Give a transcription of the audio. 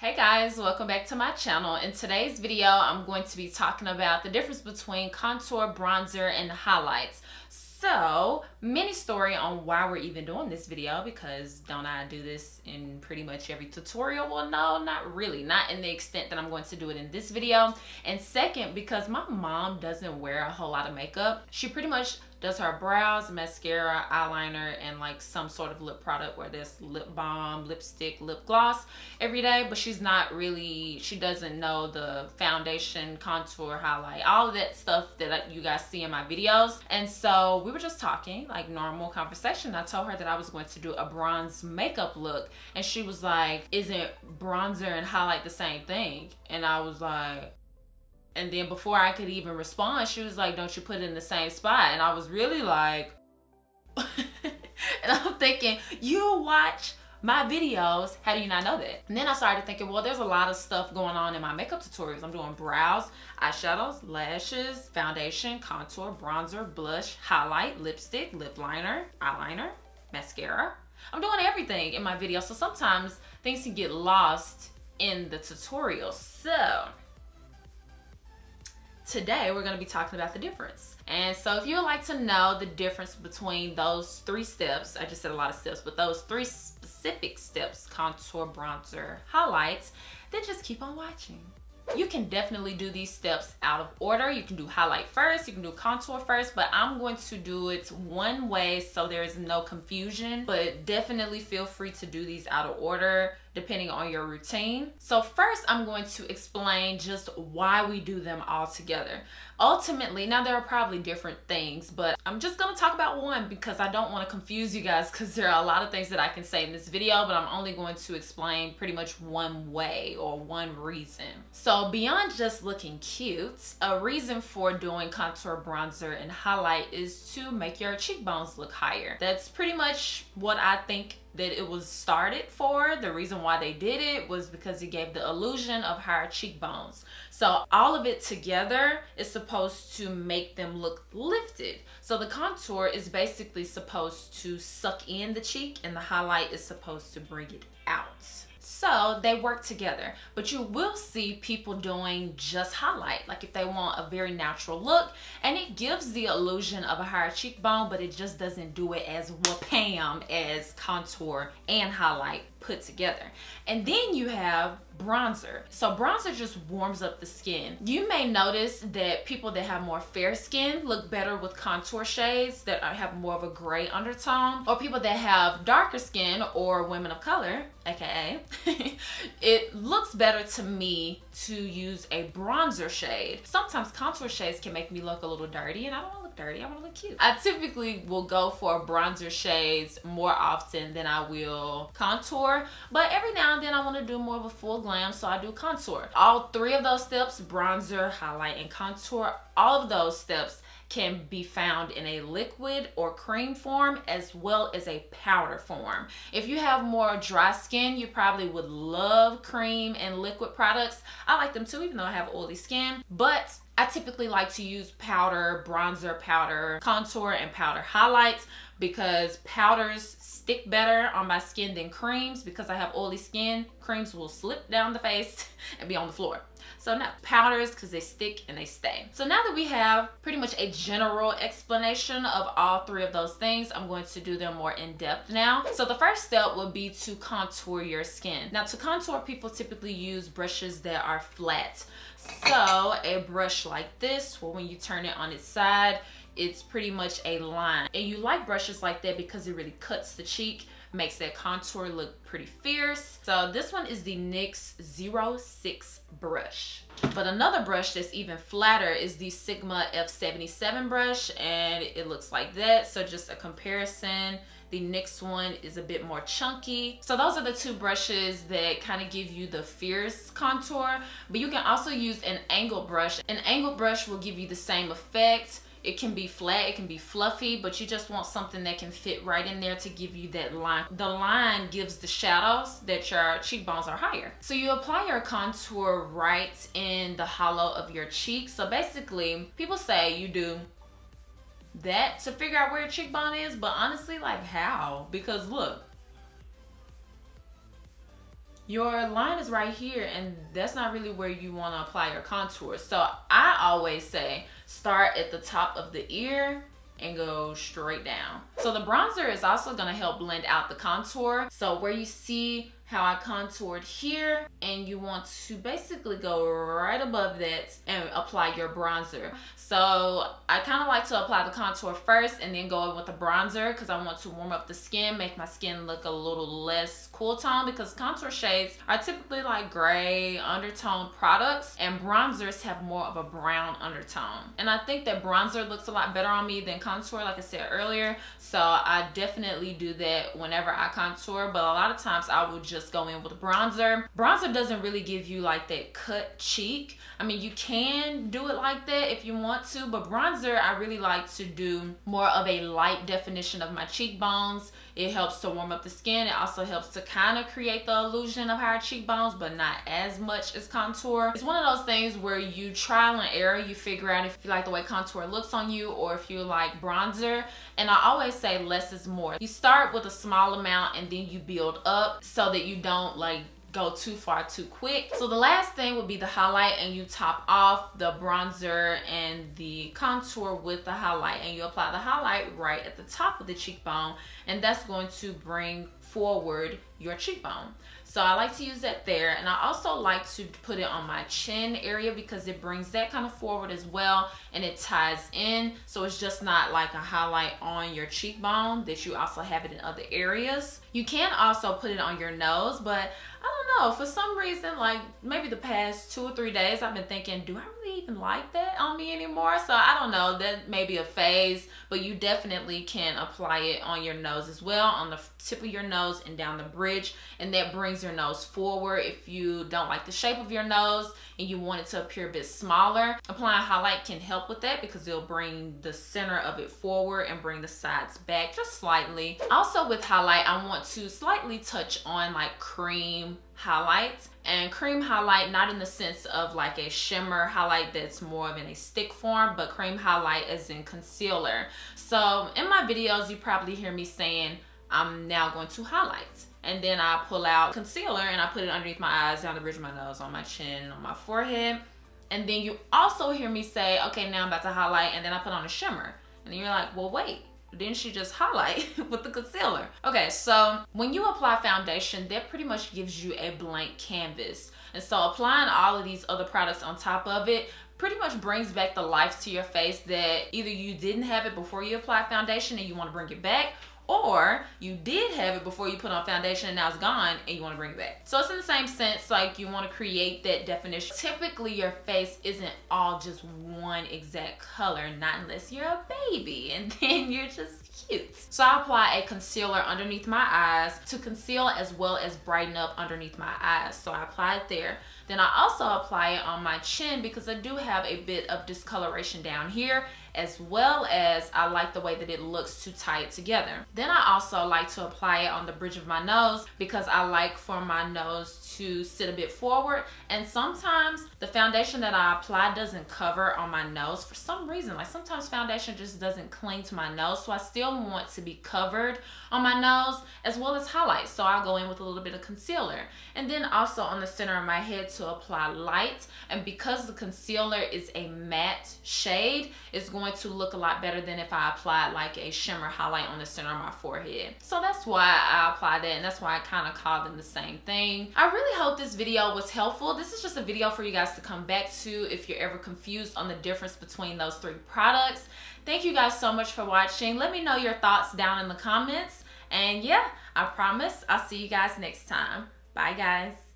Hey guys, welcome back to my channel. In today's video, I'm going to be talking about the difference between contour, bronzer, and highlights. So, mini story on why we're even doing this video, because don't I do this in pretty much every tutorial? Well, no, not really. Not in the extent that I'm going to do it in this video. And second, because my mom doesn't wear a whole lot of makeup. She pretty much does her brows, mascara, eyeliner, and like some sort of lip product, where there's lip balm, lipstick, lip gloss every day, but she doesn't know the foundation, contour, highlight, all of that stuff that you guys see in my videos. And so we were just talking, like normal conversation. I told her that I was going to do a bronze makeup look, and she was like, isn't bronzer and highlight the same thing? And I was like, and then before I could even respond, she was like, don't you put it in the same spot? And I was really like, and I'm thinking, you watch my videos, how do you not know that? And then I started thinking, well, there's a lot of stuff going on in my makeup tutorials. I'm doing brows, eyeshadows, lashes, foundation, contour, bronzer, blush, highlight, lipstick, lip liner, eyeliner, mascara. I'm doing everything in my videos. So sometimes things can get lost in the tutorial. So today we're going to be talking about the difference. And so if you would like to know the difference between those three steps, I just said a lot of steps, but those three specific steps, contour, bronzer, highlights, then just keep on watching. You can definitely do these steps out of order. You can do highlight first, you can do contour first, but I'm going to do it one way so there is no confusion. But definitely feel free to do these out of order depending on your routine. So first, I'm going to explain just why we do them all together. Ultimately, now there are probably different things, but I'm just gonna talk about one because I don't want to confuse you guys, because there are a lot of things that I can say in this video, but I'm only going to explain pretty much one way or one reason. So beyond just looking cute, a reason for doing contour, bronzer, and highlight is to make your cheekbones look higher. That's pretty much what I think that it was started for. The reason why they did it was because it gave the illusion of higher cheekbones. So all of it together is supposed to make them look lifted. So the contour is basically supposed to suck in the cheek, and the highlight is supposed to bring it out. So they work together, but you will see people doing just highlight, like if they want a very natural look, and it gives the illusion of a higher cheekbone, but it just doesn't do it as wha-pam as contour and highlight put together. And then you have bronzer. So bronzer just warms up the skin. You may notice that people that have more fair skin look better with contour shades that have more of a gray undertone, or people that have darker skin or women of color, aka it looks better to me to use a bronzer shade. Sometimes contour shades can make me look a little dirty, and I don't want to look dirty, I want to look cute. I typically will go for bronzer shades more often than I will contour, but every now and then I want to do more of a full glam, so I do contour. All three of those steps, bronzer, highlight, and contour, all of those steps can be found in a liquid or cream form, as well as a powder form. If you have more dry skin, you probably would love cream and liquid products. I like them too, even though I have oily skin, but I typically like to use powder, bronzer, powder, contour, and powder highlights, because powders stick better on my skin than creams. Because I have oily skin, creams will slip down the face and be on the floor. So now powders, because they stick and they stay. So now that we have pretty much a general explanation of all three of those things, I'm going to do them more in depth now. So the first step would be to contour your skin. Now to contour, people typically use brushes that are flat. So a brush like this, well, when you turn it on its side, it's pretty much a line. And you like brushes like that because it really cuts the cheek, makes that contour look pretty fierce. So this one is the NYX 06 brush. But another brush that's even flatter is the Sigma F77 brush, and it looks like that. So just a comparison, the NYX one is a bit more chunky. So those are the two brushes that kind of give you the fierce contour. But you can also use an angled brush. An angled brush will give you the same effect. It can be flat, it can be fluffy, but you just want something that can fit right in there to give you that line. The line gives the shadows that your cheekbones are higher. So you apply your contour right in the hollow of your cheek. So basically, people say you do that to figure out where your cheekbone is, but honestly, like how? Because look, your line is right here, and that's not really where you want to apply your contour. So I always say start at the top of the ear and go straight down. So the bronzer is also going to help blend out the contour. So where you see how I contoured here, and you want to basically go right above that and apply your bronzer. So I kind of like to apply the contour first and then go in with the bronzer, because I want to warm up the skin, make my skin look a little less cool tone, because contour shades are typically like gray undertone products, and bronzers have more of a brown undertone. And I think that bronzer looks a lot better on me than contour, like I said earlier. So I definitely do that whenever I contour, but a lot of times I will just go in with bronzer. Bronzer doesn't really give you like that cut cheek. I mean, you can do it like that if you want to, but bronzer, I really like to do more of a light definition of my cheekbones. It helps to warm up the skin. It also helps to kind of create the illusion of higher cheekbones, but not as much as contour. It's one of those things where you trial and error. You figure out if you like the way contour looks on you or if you like bronzer. And I always say less is more. You start with a small amount and then you build up so that you don't like go too far too quick. So the last thing would be the highlight, and you top off the bronzer and the contour with the highlight, and you apply the highlight right at the top of the cheekbone, and that's going to bring forward your cheekbone. So I like to use that there, and I also like to put it on my chin area because it brings that kind of forward as well, and it ties in, so it's just not like a highlight on your cheekbone, that you also have it in other areas. You can also put it on your nose, but I don't know, for some reason, like maybe the past 2 or 3 days, I've been thinking, do I really even like that on me anymore? So I don't know, that may be a phase, but you definitely can apply it on your nose as well, on the tip of your nose and down the bridge, and that brings your nose forward. If you don't like the shape of your nose and you want it to appear a bit smaller, applying highlight can help with that because it'll bring the center of it forward and bring the sides back just slightly. Also with highlight, I want to slightly touch on like cream highlight, and cream highlight not in the sense of like a shimmer highlight that's more of in a stick form, but cream highlight as in concealer. So in my videos, you probably hear me saying I'm now going to highlight, and then I pull out concealer and I put it underneath my eyes, down the bridge of my nose, on my chin, on my forehead. And then you also hear me say, okay, now I'm about to highlight, and then I put on a shimmer. And then you're like, well, wait, didn't she just highlight with the concealer? Okay, so when you apply foundation, that pretty much gives you a blank canvas. And so applying all of these other products on top of it pretty much brings back the life to your face that either you didn't have it before you applied foundation and you want to bring it back, or you did have it before you put on foundation and now it's gone and you want to bring it back. So it's in the same sense, like you want to create that definition. Typically your face isn't all just one exact color, not unless you're a baby and then you're just cute. So I apply a concealer underneath my eyes to conceal as well as brighten up underneath my eyes. So I apply it there. Then I also apply it on my chin because I do have a bit of discoloration down here, as well as I like the way that it looks to tie it together. Then I also like to apply it on the bridge of my nose because I like for my nose to sit a bit forward, and sometimes the foundation that I apply doesn't cover on my nose for some reason. Like sometimes foundation just doesn't cling to my nose, so I still want to be covered on my nose as well as highlight. So I'll go in with a little bit of concealer, and then also on the center of my head to apply light. And because the concealer is a matte shade, it's going to look a lot better than if I applied like a shimmer highlight on the center of my forehead. So that's why I apply that, and that's why I kind of call them the same thing. I really hope this video was helpful. This is just a video for you guys to come back to if you're ever confused on the difference between those 3 products. Thank you guys so much for watching. Let me know your thoughts down in the comments. And yeah, I promise I'll see you guys next time. Bye guys.